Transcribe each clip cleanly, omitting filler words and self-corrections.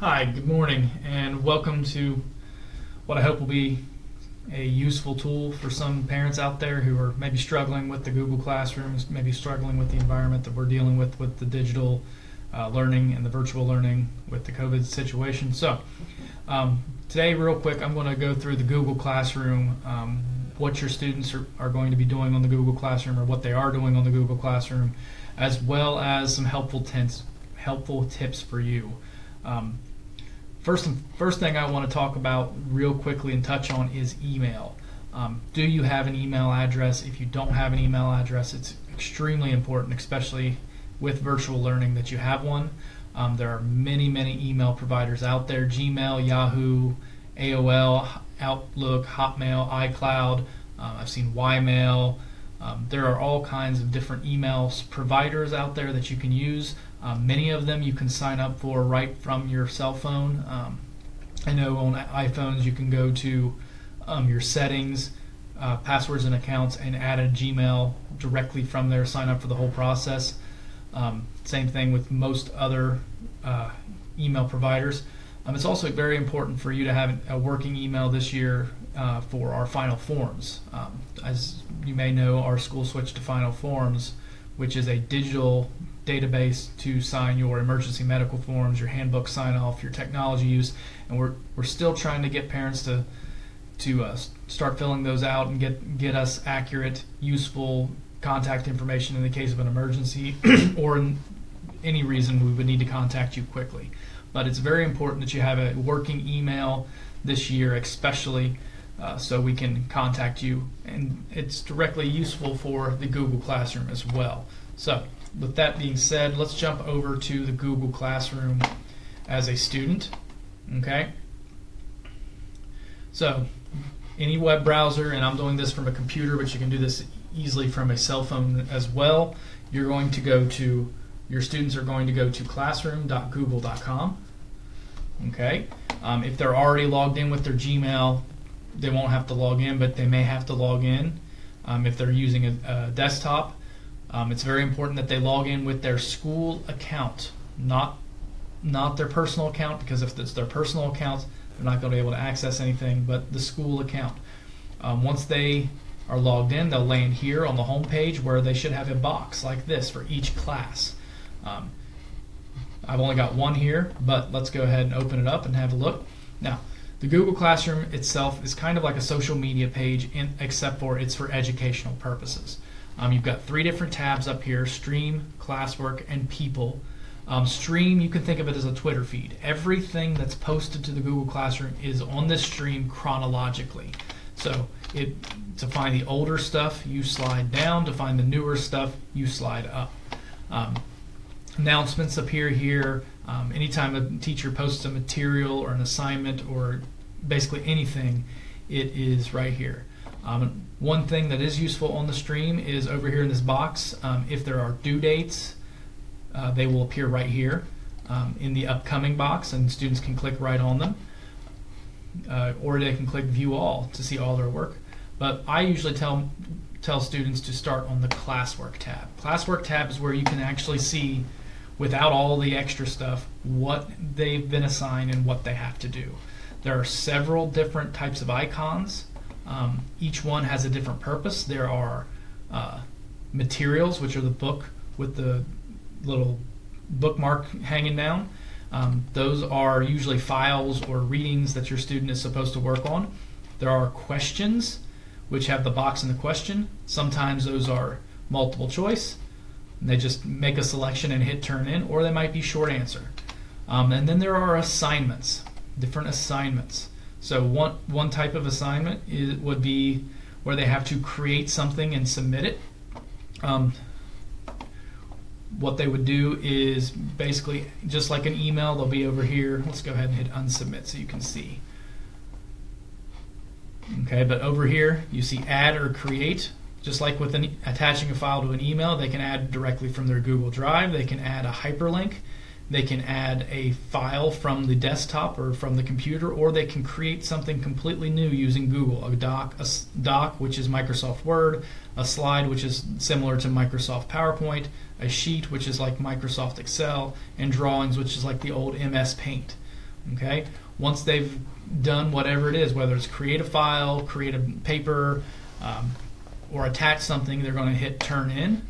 Hi, good morning, and welcome to what I hope will be a useful tool for some parents out there who are maybe struggling with the Google Classrooms, maybe struggling with the environment that we're dealing with the digital learning and the virtual learning with the COVID situation. So today, real quick, I'm going to go through the Google Classroom, what your students are going to be doing on the Google Classroom or what they are doing on the Google Classroom, as well as some helpful tips for you. First thing I want to talk about real quickly and touch on is email. Do you have an email address? If you don't have an email address, it's extremely important, especially with virtual learning, that you have one. There are many email providers out there: Gmail, Yahoo, AOL, Outlook, Hotmail, iCloud. I've seen Ymail. There are all kinds of different email providers out there that you can use. Many of them you can sign up for right from your cell phone. I know on iPhones you can go to your settings, passwords and accounts, and add a Gmail directly from there, sign up for the whole process. Same thing with most other email providers. It's also very important for you to have a working email this year for our Final Forms. As you may know, our school switched to Final Forms, which is a digital database to sign your emergency medical forms, your handbook sign-off, your technology use, and we're still trying to get parents to start filling those out and get us accurate, useful contact information in the case of an emergency or in any reason we would need to contact you quickly. But it's very important that you have a working email this year, especially so we can contact you, and it's directly useful for the Google Classroom as well. So with that being said, let's jump over to the Google Classroom as a student. Okay. So any web browser, and I'm doing this from a computer, but you can do this easily from a cell phone as well. Your students are going to go to classroom.google.com. Okay. If they're already logged in with their Gmail, they won't have to log in, but they may have to log in if they're using a desktop. It's very important that they log in with their school account, not their personal account, because if it's their personal account, they're not going to be able to access anything, but the school account. Once they are logged in, they'll land here on the home page where they should have a box like this for each class. I've only got one here, but let's go ahead and open it up and have a look. Now, the Google Classroom itself is kind of like a social media page, except for it's for educational purposes. You've got three different tabs up here: Stream, Classwork, and People. Stream, you can think of it as a Twitter feed. Everything that's posted to the Google Classroom is on this stream chronologically. So to find the older stuff, you slide down. To find the newer stuff, you slide up. Announcements appear here. Anytime a teacher posts a material or an assignment or basically anything, it is right here. One thing that is useful on the stream is over here in this box. If there are due dates, they will appear right here in the upcoming box, and students can click right on them. Or they can click View All to see all their work. But I usually tell students to start on the Classwork tab. Classwork tab is where you can actually see, without all the extra stuff, what they've been assigned and what they have to do. There are several different types of icons. Each one has a different purpose. There are materials, which are the book with the little bookmark hanging down. Those are usually files or readings that your student is supposed to work on. There are questions, which have the box in the question. Sometimes those are multiple choice. They just make a selection and hit turn in, or they might be short answer. And then there are assignments, different assignments. So one type of assignment would be where they have to create something and submit it. What they would do is basically, just like an email, they'll be over here. Let's go ahead and hit unsubmit so you can see. Okay, but over here you see add or create. Just like with attaching a file to an email, they can add directly from their Google Drive. They can add a hyperlink. They can add a file from the desktop or from the computer, or they can create something completely new using Google. A doc, which is Microsoft Word, a slide, which is similar to Microsoft PowerPoint, a sheet, which is like Microsoft Excel, and drawings, which is like the old MS Paint. Okay? Once they've done whatever it is, whether it's create a file, create a paper, or attach something, they're going to hit turn in.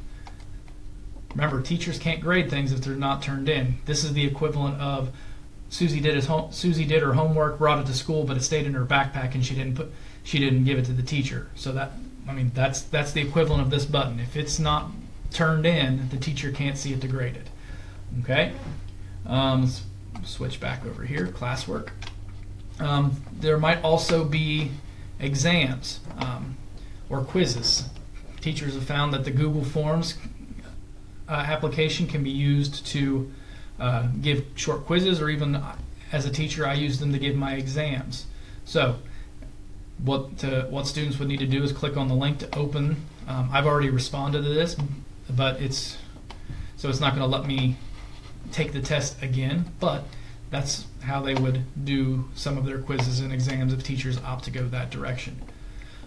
Remember, teachers can't grade things if they're not turned in. This is the equivalent of Susie did her homework, brought it to school, but it stayed in her backpack and she didn't give it to the teacher. So that's the equivalent of this button. If it's not turned in, the teacher can't see it to grade it. Okay? Let's switch back over here, classwork. There might also be exams or quizzes. Teachers have found that the Google Forms application can be used to give short quizzes, or even as a teacher I use them to give my exams. So what students would need to do is click on the link to open. I've already responded to this, but it's not going to let me take the test again, but that's how they would do some of their quizzes and exams if teachers opt to go that direction.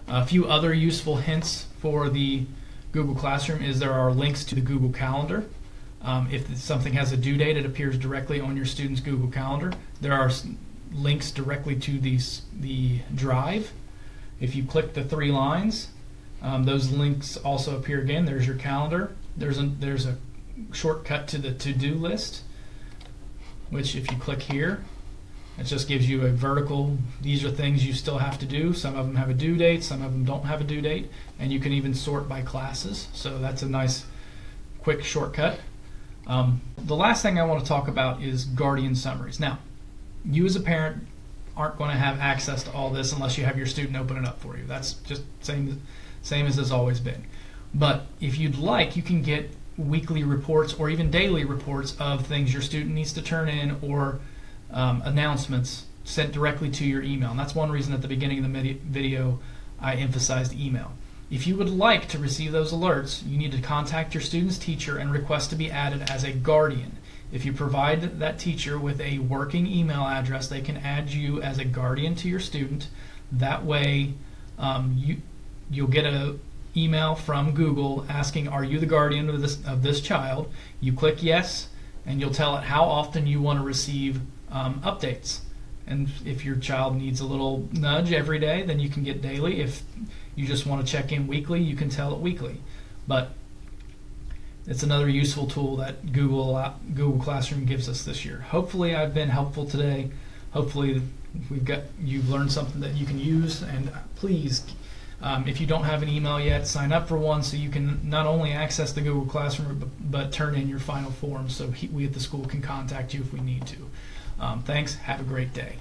A few other useful hints for the Google Classroom is there are links to the Google Calendar. If something has a due date, it appears directly on your student's Google Calendar. There are links directly to the Drive. If you click the 3 lines, those links also appear again. There's your calendar. There's a shortcut to the to-do list, which if you click here, it just gives you a vertical. These are things you still have to do. Some of them have a due date, some of them don't have a due date, and you can even sort by classes. So that's a nice quick shortcut. The last thing I want to talk about is Guardian Summaries. Now, you as a parent aren't going to have access to all this unless you have your student open it up for you. That's just same as it's always been. But if you'd like, you can get weekly reports or even daily reports of things your student needs to turn in, or announcements sent directly to your email. And that's one reason at the beginning of the video I emphasized email. If you would like to receive those alerts, you need to contact your student's teacher and request to be added as a guardian. If you provide that teacher with a working email address, they can add you as a guardian to your student. That way you'll get an email from Google asking, are you the guardian of this child? You click yes, and you'll tell it how often you want to receive updates. And if your child needs a little nudge every day, then you can get daily. If you just want to check in weekly, you can tell it weekly. But it's another useful tool that Google Classroom gives us this year. Hopefully I've been helpful today. Hopefully you've learned something that you can use. And please, if you don't have an email yet, sign up for one so you can not only access the Google Classroom but turn in your final form so we at the school can contact you if we need to. Thanks. Have a great day.